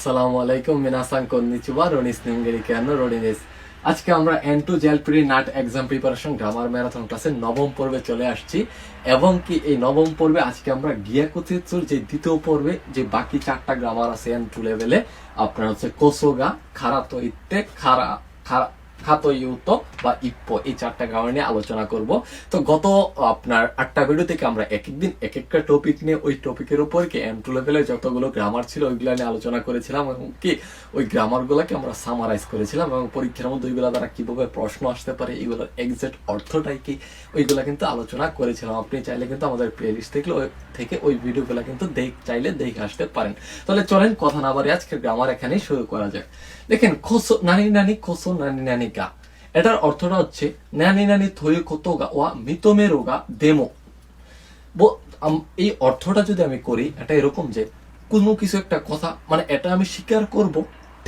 আসসালামু আলাইকুম মিনাসান কন্নিচিওয়া রনিস নিমগেরিকানো রনিনেস। আজকে আমরা N2 জেল প্রি নাট এক্সাম প্রিপারেশন গ্রামার ম্যারাথন ক্লাসের নবম পর্বে চলে আসছি এবং কি এই নবম পর্বে আজকে আমরা গিয়াকুচিৎসুর যে দ্বিতীয় পর্বে যে বাকি চারটা গ্রামার আছে N2 লেভেলে আপনার হচ্ছে কোসোগা, খারাতো ইত্তে, খারা খারা খাতো ইউতো বা ইপ্পো, এই চারটা গ্রামার নিয়ে আলোচনা করব। তো গত আপনার 8টা ভিডিও থেকে আমরা এক একদিন এক একটা টপিক নিয়ে ওই টপিকের উপর কি N2 লেভেলে যতগুলো গ্রামার ছিল ওইগুলো নিয়ে আলোচনা করেছিলাম এবং কি ওই গ্রামার গুলাকে আমরা সামারাইজ করেছিলাম এবং পরীক্ষার মধ্যে ওইগুলা দ্বারা কিভাবে প্রশ্ন আসতে পারে, এগুলোর এক্সাক্ট অর্থটাই কি, ওইগুলা কিন্তু আলোচনা করেছিলাম। আপনি চাইলে কিন্তু আমাদের প্লেলিস্ট থেকে ওই ভিডিওগুলো কিন্তু চাইলে দেখে আসতে পারেন। তাহলে চলেন কথা না বাড়িয়ে আজকের গ্রামার এখানেই শুরু করা যাক। দেখেন, খোসো নানি নানি খোসো নানি নানি গা, এটার অর্থটা হচ্ছে নানি নানি থই কতো গা ওয়া মিতোমেরো গা দেমো। এই অর্থটা যদি আমি করি, এটা এরকম যে কোনো কিছু একটা কথা, মানে এটা আমি স্বীকার করব,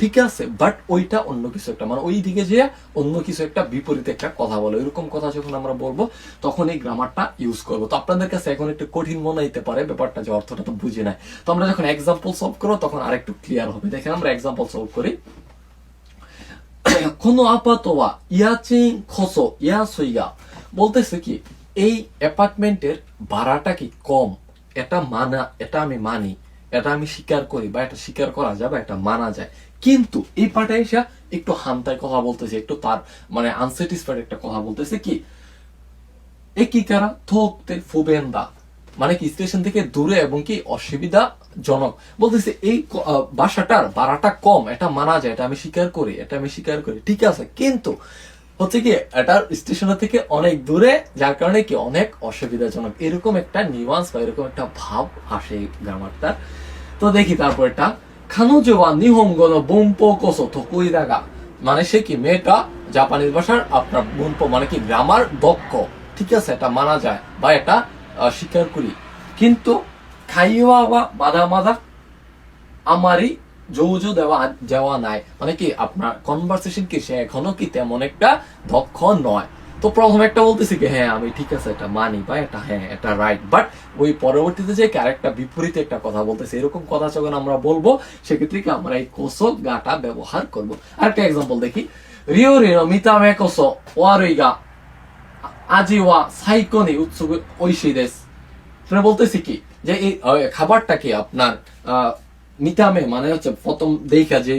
ঠিক আছে, বাট ওইটা অন্য কিছু একটা, মানে ওই দিকে যে অন্য কিছু একটা বিপরীতে একটা কথা বলো, এরকম কথা যখন আমরা বলবো তখন এই গ্রামারটা ইউজ করবো। তো আপনাদের কাছে এখন একটু কঠিন মনে হতে পারে ব্যাপারটা, যে অর্থটা তো বুঝি নাই। তো আমরা যখন এক্সাম্পল সলভ করবো তখন আরেকটু ক্লিয়ার হবে। দেখেন আমরা এক্সাম্পল সলভ করি। このアパートは家賃こそ安いが, বলতেছে কি এই অ্যাপার্টমেন্টের ভাড়াটা কি কম, এটা আমি মানি, এটা আমি স্বীকার করি, বা এটা স্বীকার করা যায় বা এটা মানা যায়। কিন্তু এই পার্টে এসে একটু হান্তায় কথা বলতেছে, একটু তার মানে আনস্যাটিসফাইড একটা কথা বলতেছে কি একিকারা থোকতে ফুবেন্দা, মানে কি স্টেশন থেকে দূরে এবং কি অসুবিধাজনক। বলতেছে এই বাসাটার ভাড়াটা কম, এটা মানা যায়, এটা আমি স্বীকার করি, ঠিক আছে, কিন্তু হচ্ছে কি এটা স্টেশন থেকে অনেক দূরে, যার কারণে কি অনেক অসুবিধাজনক, এরকম একটা নিউয়ান্স বা এরকম একটা ভাব আসে গ্রামারটার। তো দেখি তারপরটা, খানুজো ওয়া নিহঙ্গো নো বুনপো কোসো তকুই দাগা, মানে সে কি মেয়েটা জাপানিজ ভাষার আপনার বুনপো মানে কি গ্রামার দক্ষ, ঠিক আছে, এটা মানা যায় বা এটা স্বীকার করি, কিন্তু খাইওয়া বা মাদা মাদা আমারই জৌজো দেওয়া নাই, মানে কি আপনার কনভারসেশন কি সে এখনো কি তেমন একটা দক্ষ নয়। তো প্রথম একটা বলতেছি কি হ্যাঁ আমি ঠিক আছে এটা মানি বা এটা হ্যাঁ এটা রাইট, বাট ওই পরবর্তীতে যে আরেকটা বিপরীতে একটা কথা বলতেছে, এরকম কথা যখন আমরা বলবো সেক্ষেত্রে কি আমরা এই কোসো গাটা ব্যবহার করব। আরেকটা এক্সাম্পল দেখি, রিও রিও মিতামে কোসো ওয়ারুই গা আজি ওয়া সাইকোনি উৎসুক ঐশী দেশ। বলতেছি কি যে এই খাবারটা কি আপনার মিতামে মানে হচ্ছে প্রথম দেখা যে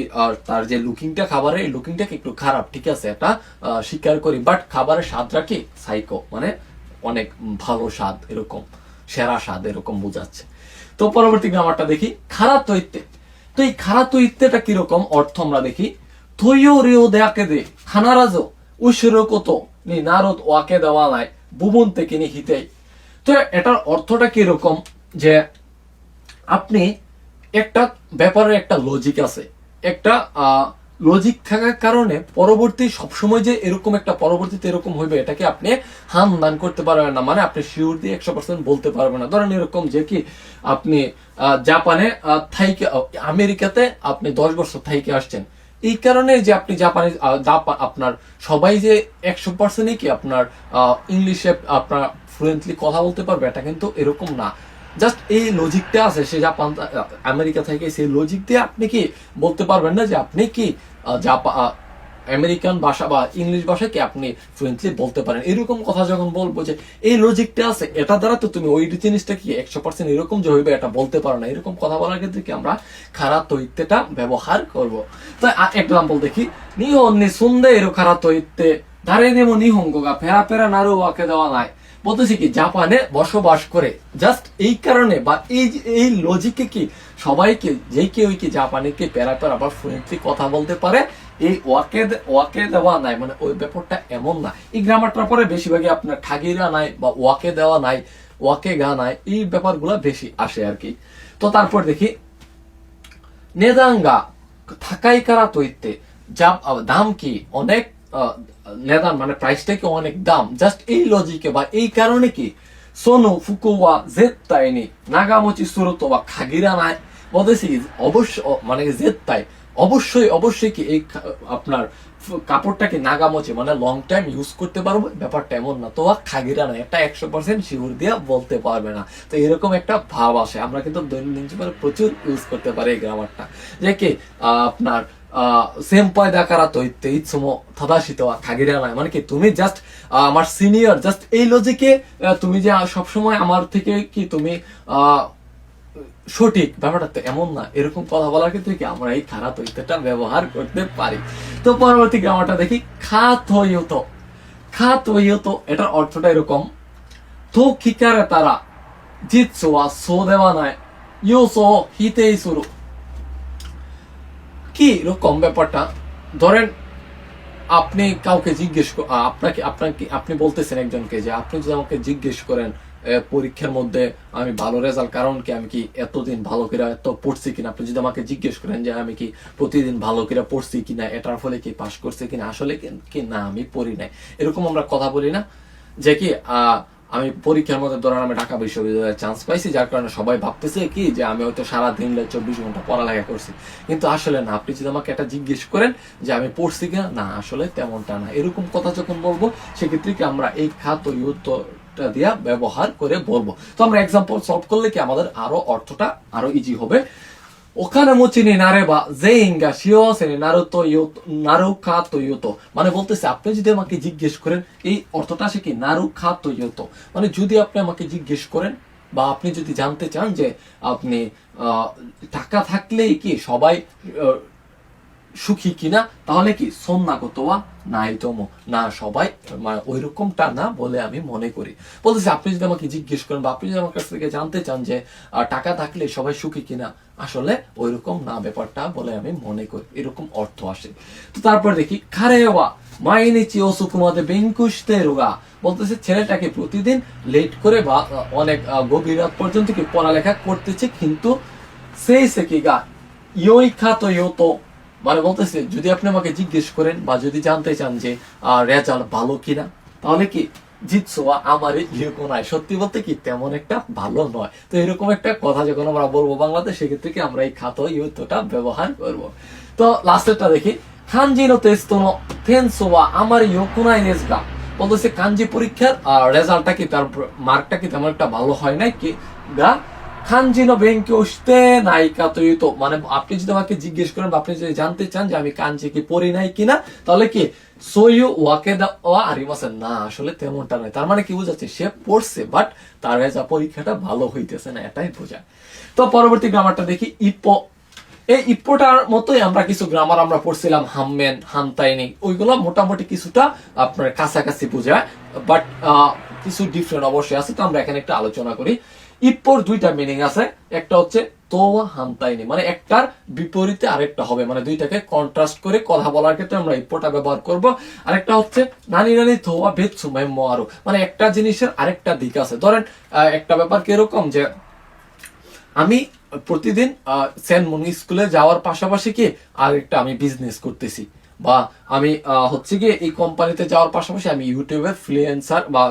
তার যে লুকিংটা, খাবারের লুকিংটা কি একটু খারাপ, ঠিক আছে, এটা স্বীকার করি, বাট খাবারের স্বাদটা কি সাইকো মানে অনেক ভালো স্বাদ, এরকম সেরা স্বাদ, এরকম বোঝাচ্ছে। তো পরবর্তী গ্রামারটা দেখি, খারাপ তৈতে। তো এই খারাপ তৈতেটা কিরকম অর্থ আমরা দেখি, থইও রিও দেয়াকে দে খানারাজো উশিরো কত নি নারদ ওয়াকে দেওয়া নাই বুবন থেকে নি হিতেই। তো এটার অর্থটা কিরকম যে আপনি একটা ব্যাপারের একটা লজিক আছে, একটা লজিক থাকার কারণে পরবর্তী সবসময় যে এরকম একটা পরবর্তীতে এরকম হইবে এটাকে আপনি হাম দান করতে পারবেন না, মানে আপনি শিওর দিয়ে 100% বলতে পারবেন না। ধরেন এরকম যে কি আপনি জাপানে থাইকে আমেরিকাতে আপনি 10 বছর থাইকে আসছেন, এই কারণে যে আপনি জাপানি আপনার সবাই যে 100% কি আপনার ইংলিশে আপনার ফ্লুয়েন্টলি কথা বলতে পারবে এটা কিন্তু এরকম না। জাস্ট এই লজিকটা আছে, সে জাপান আমেরিকা থেকে, সেই লজিক দিয়ে আপনি কি বলতে পারবেন না যে আপনি কি আমেরিকান ভাষা বা ইংলিশ ভাষা কি আপনি ফ্লুয়েন্টলি বলতে পারেন। এরকম কথা যখন বলবো যে এই লজিকটা আছে, এটা দ্বারা তো তুমি ওই জিনিসটা কি 100% এরকম যে হইবে এটা বলতে পারো না, এরকম কথা বলার ক্ষেত্রে কি আমরা খারাপ তৈত্যটা ব্যবহার করব। তো এক্সাম্পল দেখি, নিহন নি সুন্দে এরো খারাপ তৈত্যে ধারে নেমো নিহঙ্গ গা ফেরা ফেরা নারু ওয়াকে দেওয়া নাই। বলতেছি কি জাপানে বসবাস করে জাস্ট এই কারণে বা এই লজিকে কি সবাইকে যে কেউ কি জাপানিকে প্যারা প্যারা আবার ফ্লুয়েন্টলি কথা বলতে পারে, এই ওয়াকে দেওয়া নাই মানে ওই ব্যাপারটা এমন না। এই গ্রামারটার পরে বেশিরভাগই আপনার ঠাগিরা নাই বা ওয়াকে দেওয়া নাই, ওয়াকে গা নাই, এই ব্যাপারগুলো বেশি আসে আর কি। তো তারপর দেখি, নেদাঙ্গা থাকাই কারা তৈতে, যা দাম কি অনেক নেদান মানে প্রাইসটা কি অনেক দাম, জাস্ট এই লজিকে বা এই কারণে কি সোনো ফুকুয়া জেত্তাই নি নাগামোচি সুরতো বা খাগিরা নাই। বলতেছি অবশ্য মানে জেত্তাই অবশ্যই অবশ্যই কি এই আপনার কাপড়টাকে নাগামোচে মানে লং টাইম ইউজ করতে পারবো, ব্যাপারটা এমন না। তো খাগিরা না, এটা 100% শিওর দিয়া বলতে পারবে না। তো এরকম একটা ভাব আসে। আমরা কিন্তু দৈনন্দিন জীবনে প্রচুর ইউজ করতে পারি এই গ্রামারটা, যে কি আপনার সেম্পাই দাকারা তো ইতসমো থাদাশি তো খাগিরা নাই, মানে কি তুমি জাস্ট আমার সিনিয়র, জাস্ট এই লজিকে তুমি যে সবসময় আমার থেকে কি তুমি সঠিক, ব্যাপারটা তো এমন না। এরকম কথা বলার ক্ষেত্রে কি আমরা এই খারাপ ঐত্যটা ব্যবহার করতে পারি। তো পরবর্তী গ্রামারটা দেখি, খাত হইতো। খাত হইতো এটার অর্থটা এরকম, তো কিকারে তারা জিতসো ওয়া সো দেওয়া নাই ইয়োসো হিতেই শুরু। কি এরকম ব্যাপারটা, ধরেন আপনি কাউকে জিজ্ঞেস আপনাকে আপনাকে আপনি বলতেছেন একজনকে যে আপনি যদি আমাকে জিজ্ঞেস করেন পরীক্ষার মধ্যে আমি ভালো রেজাল্ট, কারণ কি আমি কি এতদিন ভালো করে এত পড়ছি কিনা, আপনি যদি আমাকে জিজ্ঞেস করেন যে আমি কি প্রতিদিন ভালো করে পড়ছি কিনা, এটার ফলে কি পাশ করছে কিনা, আসলে কি না আমি পড়ি নাই, এরকম আমরা কথা বলি না। যে কি আমি পরীক্ষার মধ্যে ধরেন আমি ঢাকা বিশ্ববিদ্যালয়ে চান্স পাইছি, যার কারণে সবাই ভাবতেছে কি যে আমি হয়তো সারাদিন 24 ঘন্টা পড়ালেখা করছি, কিন্তু আসলে না। আপনি যদি আমাকে এটা জিজ্ঞেস করেন যে আমি পড়ছি কিনা, না আসলে তেমনটা না। এরকম কথা যখন বলবো সেক্ষেত্রে কি আমরা এই খাত ইউতটা দিয়া ব্যবহার করে বলবো। তো আমরা এক্সাম্পল সলভ করলে কি আমাদের আরো অর্থটা আরো ইজি হবে। ওখানে মুচিনি নারেবা জেইঙ্গা শিওসেনি নারুতো নারুকা তো ইউতো, মানে বলতেছে আপনি যদি আমাকে জিজ্ঞেস করেন, এই অর্থটা আসে কি নারুকা তো ইউতো, মানে যদি আপনি আমাকে জিজ্ঞেস করেন বা আপনি যদি জানতে চান যে আপনি টাকা থাকলেই কি সবাই সুখী কিনা, তাহলে কি সন্নাগতওয়া নাই তোমো, না সবাই ওই রকমটা না বলে আমি মনে করি। বলতেছি আপনি যদি আমাকে জিজ্ঞেস করেন বা আপনি যদি আমার কাছ থেকে জানতে চান যে টাকা থাকলে সবাই সুখী কিনা, আসলে ওই রকম না ব্যাপারটা বলে আমি মনে করি, এরকম অর্থ আসে। তো তারপর দেখি খারেওয়া মাইনিচি ওসুকুমাতে বেঙ্কুশতে রোগা, বলতেছে ছেলেটাকে প্রতিদিন লেট করে বা অনেক গভীর রাত পর্যন্ত কি পড়ালেখা করতেছে, কিন্তু সেই সে কি গা ইয়োই খাতো ইয়োতো, মানে বলতেছে যদি আপনি আমাকে জিজ্ঞেস করেন বা যদি জানতে চান যে রেজাল্ট ভালো কিনা, তাহলে কি জিতসোয়া আমার ইউকোনায়, সত্যি বলতে কি তেমন একটা ভালো নয়। তো এরকম একটা কথা যখন আমরা বলবো বাংলাতে, সেক্ষেত্রে কি আমরা এই খাতো ইউতোটা ব্যবহার করব। তো লাস্টেরটা দেখি, খানজি নো টেস্টো নো তেনসোয়া আমার ইউকোনাই দেস গা, বলতেছে কাঞ্জি পরীক্ষার রেজাল্টটা কি তার মার্কটা কি তেমন একটা ভালো হয় নাই কি গা খানজিনো বেঙ্কে উঠতে নাইকা তো ইউতো, মানে আপনি যদি আমাকে জিজ্ঞেস করেন বা আপনি যদি জানতে চান যে আমি কাঞ্জি কি পড়ি নাই কিনা, তাহলে কি সোয়ু ওয়াকে ওয়া আরিমাসেন, না আসলে তেমনটা নয়। তার মানে কি বোঝাচ্ছে, সে পড়ছে বাট তার যা পরীক্ষাটা ভালো হইতেছে না, এটাই বোঝায়। তো পরবর্তী গ্রামারটা দেখি, ইপো। এই ইপোটার মতোই আমরা কিছু গ্রামার আমরা পড়ছিলাম, হামমেন হামতাইনি, ওইগুলো মোটামুটি কিছুটা আপনার কাছাকাছি বোঝায়, বাট কিছু ডিফারেন্ট অবশ্যই আছে। তো আমরা এখানে একটা আলোচনা করি। ইপ্পোর দুইটা মিনিং আছে, একটা হচ্ছে তোয়া হামতাইনি, মানে একটার বিপরীতে আরেকটা হবে, মানে দুইটাকে কন্ট্রাস্ট করে কথা বলার ক্ষেত্রে আমরা ইপ্পোটা ব্যবহার করব। আরেকটা হচ্ছে নানি নানি তোয়া বেতসুমাই মোয়ারো, মানে একটা জিনিসের আরেকটা দিক আছে। ধরেন একটা ব্যাপার কিরকম যে আমি প্রতিদিন সেন্ট মনি স্কুলে যাওয়ার পাশাপাশি কি আরেকটা আমি বিজনেস করতেছি, বা আমি হচ্ছে কি এই কোম্পানিতে যাওয়ার পাশাপাশি আমি ইউটিউবে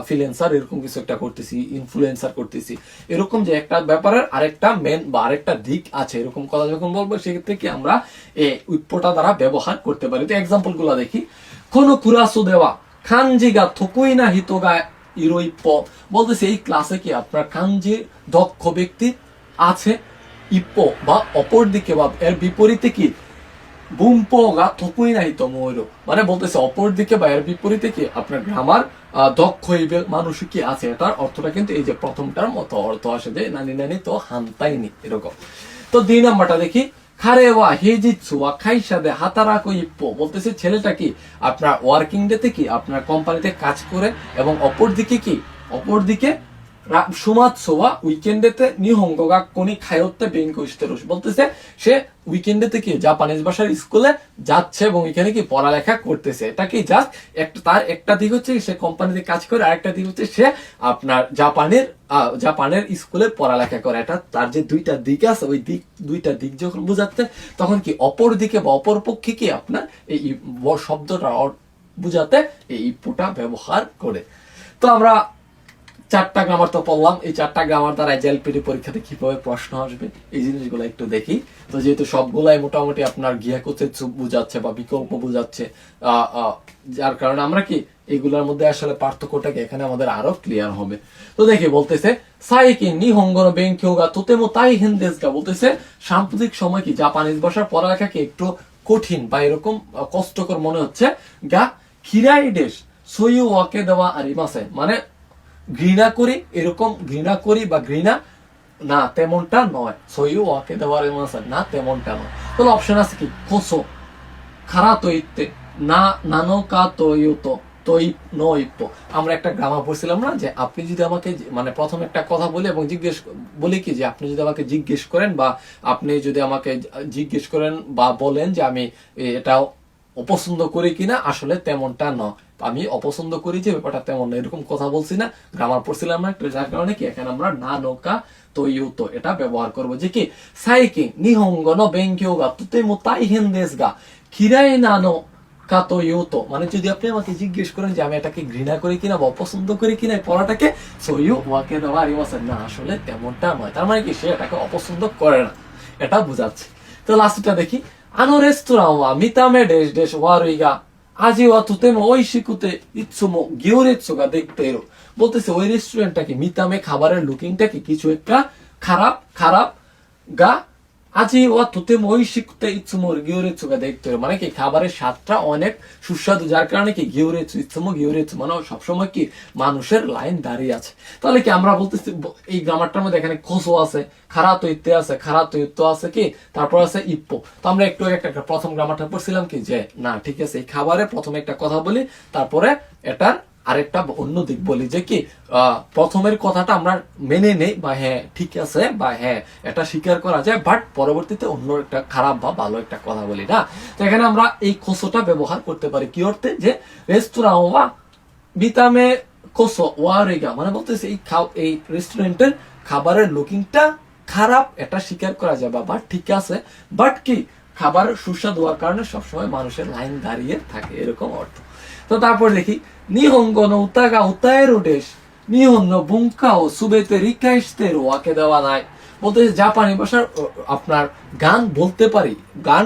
ফ্রিল্যান্সার এরকম কিছু একটা করতেছি, ইনফ্লুয়েন্সার করতেছি, এরকম যে একটা ব্যাপারের আরেকটা মেন বা আরেকটা দিক আছে, এরকম কথা যখন বলবো সেক্ষেত্রে কি আমরা এই উৎপটা দ্বারা ব্যবহার করতে পারি। তো এক্সাম্পল গুলা দেখি, কোনো কুরাসু দেওয়া খানজিগা থকুই না হিতোগা ইরোইপ, বলতেছে এই ক্লাসে কি আপনার কাঞ্জি দক্ষ ব্যক্তি আছে, ইপ্পো বা অপর দিকে বা এর বিপরীতে কি বুম্পোগা থকুই নাই তো ময়ূর, মানে বলতেছে অপর দিকে বা এর বিপরীতে কি আপনার গ্রামার দক্ষ হইবে মানুষ কি আছে, এটার অর্থটা কিন্তু এই যে প্রথমটার মতো অর্থ আসে, যে নানি নানি তো হানতাইনি এরকম। তো 2 নাম্বারটা দেখি, খারেওয়া হেজিৎসুয়া খাইসাদে হাতারাকো ইপ্পো, বলতেছে ছেলেটা কি আপনার ওয়ার্কিং ডে তে কি আপনার কোম্পানিতে কাজ করে, এবং অপর দিকে সুমাৎসোয়া উইকেন্ডেতে নিহঙ্গ গাক্কনি খায়ত্তে বেঙ্কুস্তেরুস, বলতেছে সে উইকেন্ডেতে কি জাপানিজ ভাষার স্কুলে যাচ্ছে এবং এখানে কি পড়ালেখা করতেছে। এটা কি জাস্ট তার একটা দিক হচ্ছে সে কোম্পানিতে কাজ করে, আরেকটা দিক হচ্ছে সে আপনার জাপানের স্কুলে পড়ালেখা করে। এটা তার যে দুইটা দিক আছে, ওই দুইটা দিক যখন বোঝাচ্ছে তখন কি অপর দিকে বা অপর পক্ষে কি আপনার এই শব্দটা বুঝাতে এই ইপ্পোটা ব্যবহার করে। তো আমরা চারটা গ্রামার তো পড়লাম, এই চারটা গ্রামার দ্বারা জেএলপিটি পরীক্ষাতে কিভাবে প্রশ্ন আসবে এই জিনিসগুলো একটু দেখি। তো যেহেতু সবগুলাই মোটামুটি আপনার গৃহকোচের বুঝাচ্ছে বা বিকল্প বুঝাচ্ছে, যার কারণে আমরা কি এগুলোর মধ্যে আসলে পার্থক্যটাকে এখানে আমাদের আরো ক্লিয়ার হবে। তো দেখি বলতেছে সাইকি নিহঙ্গন বেঙ্কিওগা তোতেমো তাই হেনদেসগা, বলতেছে সাম্প্রতিক সময় কি জাপানিজ ভাষার পড়ালেখাকে একটু কঠিন বা এরকম কষ্টকর মনে হচ্ছে। গা খিরাই দেশ সইউ ওয়াকে দেওয়া আরিমাসে, মানে ঘৃণা করি, এরকম ঘৃণা করি বা ঘৃণা না তেমনটা নয়, সইউ ওয়াকে দেওয়া আরিমাসে না তেমনটা নয়। তাহলে অপশন আছে কি কোসো খারা তো ইত্তে না নানো কা তো ইউতো তো নো ইপ্পো। আমরা একটা গ্রামার পড়ছিলাম না যে আপনি যদি আমাকে মানে প্রথম একটা কথা বলি এবং জিজ্ঞেস বলি কি যে আপনি যদি আমাকে জিজ্ঞেস করেন বা আপনি যদি আমাকে জিজ্ঞেস করেন বা বলেন যে আমি এটা অপছন্দ করি কিনা, আসলে তেমনটা নয়, আমি অপছন্দ করি যে ব্যাপারটা তেমন না, এরকম কথা বলছি না, গ্রামার পড়ছিলাম না, যার কারণে কি এখানে আমরা না নৌকা তো ইউতো এটা ব্যবহার করবো। যে কি সাইকি নিহঙ্গ নো বেঙ্কিও গা তুতেমো তাইহেন দেস গা খিরাই না নো কা তো ইউতো, মানে যদি আপনি আমাকে জিজ্ঞেস করেন যে আমি এটাকে ঘৃণা করি কিনা বা অপছন্দ করি কিনা এই পড়াটাকে, সইউ ওয়াকে দেওয়া আরিমাসে না আসলে তেমনটা নয়, তার মানে কি সে এটাকে অপছন্দ করে না, এটা বুঝাচ্ছে। তো লাস্টটা দেখি আনো রেস্তোরাঁ ওয়া মিতামে ডেশ ডেশ ওয়ারুইগা আজি ওয়া তুতেমো ওইশিকুতে ইৎসুমো গিওরেৎসুগা দেখতে এরো, বলতেছে ওই রেস্টুরেন্টটা কি মিতামে খাবারের লুকিংটা কি কিছু একটা খারাপ খারাপ গা আজি ওয়া তুতেমো ওইশিকুতে ইৎসুমো গিওরেৎসুগা দেখতে এরো, মানে কি খাবারের স্বাদটা অনেক সুস্বাদু, যার কারণে কি গিওরেৎসু ইৎসুমো গিওরেৎসু মানে সবসময় কি মানুষের লাইন দাঁড়িয়ে আছে। তাহলে কি আমরা বলতেছি এই গ্রামারটার মধ্যে এখানে কোসো আছে, খারা তো ইত্তে আছে, খারা তো ইত্তো আছে কি, তারপর আছে ইপ্পো। তো আমরা একটু একটা প্রথম গ্রামারটা পড়ছিলাম কি যে না ঠিক আছে এই খাবারের প্রথমে একটা কথা বলি, তারপরে এটার আরেকটা অন্য দিক বলি যে কি প্রথমের কথাটা আমরা মেনে নেই বা হ্যাঁ ঠিক আছে বা হ্যাঁ এটা স্বীকার করা যায়, বাট পরবর্তীতে অন্য একটা খারাপ বা ভালো একটা কথা বলি না। তো এখানে আমরা এই কোসোটা ব্যবহার করতে পারি কি অর্থে, যে রেস্তোরাঁ ওয়া বিতামে কোসো ওয়ারেগা, মানে বলতেছে এই রেস্টুরেন্টের খাবারের লুকিংটা খারাপ এটা স্বীকার করা যায় বা ঠিক আছে, বাট কি খাবার সুস্বাদু হওয়ার কারণে সবসময় মানুষের লাইন দাঁড়িয়ে থাকে, এরকম অর্থ। তো তারপর দেখি নিহঙ্গ নো উতাগা উতায়েরো দেশ নিহন নো বুঙ্কা ও সুবেতে রিকাইস্তেরো ওয়াকে দেওয়া নাই, বলতেছে জাপানি ভাষার আপনার গান বলতে পারি, গান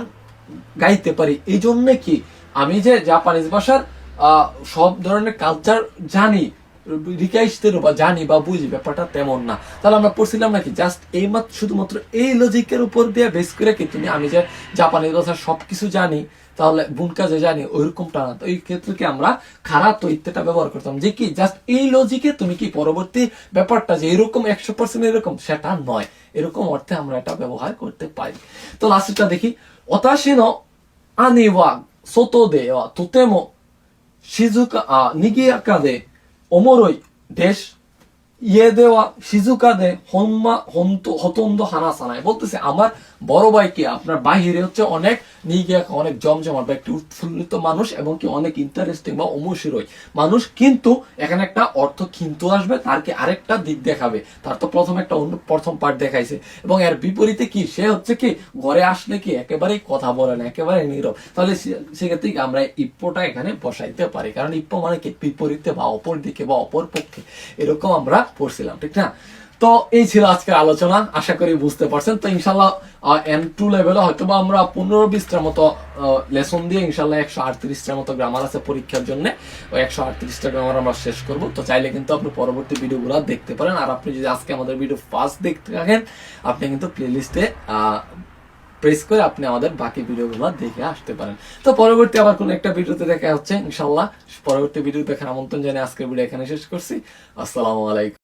গাইতে পারি, এই জন্য কি আমি যে জাপানিজ ভাষার সব ধরনের কালচার জানি, রিকাইস্তেরও বা জানি বা বুঝি, ব্যাপারটা তেমন না। তাহলে আমরা পড়ছিলাম নাকি জাস্ট এই শুধুমাত্র এই লজিকের উপর দিয়ে বেস করে কি তুমি আমি যে জাপানিজ ভাষার সবকিছু জানি তাহলে বুনকা যে জানি ওইরকমটা না। তো এই ক্ষেত্রে কি আমরা খারাপ তো ইত্যাটা ব্যবহার করতাম যে কি জাস্ট এই লজিকে তুমি কি পরবর্তী ব্যাপারটা যে এরকম 100% এরকম সেটা নয়, এরকম অর্থে আমরা এটা ব্যবহার করতে পারি। তো লাস্টটা দেখি ওতাশিの兄は外ではとても賑やかでおもろいです。家では静かでほとんど話さない, বলতেছে আমার বড় ভাই কি আপনার বাহিরে হচ্ছে অনেক নিগিয়াকা অনেক জমজমাট বা একটু উৎফুল্লিত মানুষ এবং কি অনেক ইন্টারেস্টিং বা অমুশিরই মানুষ, কিন্তু এখানে একটা অর্থ কিন্তু আসবে, তার কি আরেকটা দিক দেখাবে, তার তো প্রথম একটা অন্য প্রথম পার্ট দেখাইছে এবং এর বিপরীতে কি সে হচ্ছে কি ঘরে আসলে কি একেবারেই কথা বলে না, একেবারে নীরব, তাহলে সেক্ষেত্রে আমরা ইপ্পোটা এখানে বসাইতে পারি, কারণ ইপ্পো মানে কি বিপরীতে বা অপর দিকে বা অপর পক্ষে, এরকম আমরা পড়ছিলাম, ঠিক না? তো এই ছিল আজকের আলোচনা, আশা করি বুঝতে পারছেন। তো ইনশাল্লাহ N2 লেভেলে হয়তো বা আমরা 15-20টার মতো লেসন দিয়ে ইনশাল্লাহ 138টার মতো গ্রামার আছে পরীক্ষার জন্য, ওই 138টা গ্রামার আমরা শেষ করব। তো চাইলে কিন্তু আপনি পরবর্তী ভিডিওগুলো দেখতে পারেন, আর আপনি যদি আজকে আমাদের ভিডিও ফার্স্ট দেখতে থাকেন আপনি কিন্তু প্লেলিস্টে প্রেস করে আপনি আমাদের বাকি ভিডিওগুলো দেখে আসতে পারেন। তো পরবর্তী আবার কোন একটা ভিডিওতে দেখা হচ্ছে ইনশাল্লাহ, পরবর্তী ভিডিও দেখার আমন্ত্রণ জানিয়ে আজকের ভিডিও এখানে শেষ করছি। আসসালামু আলাইকুম।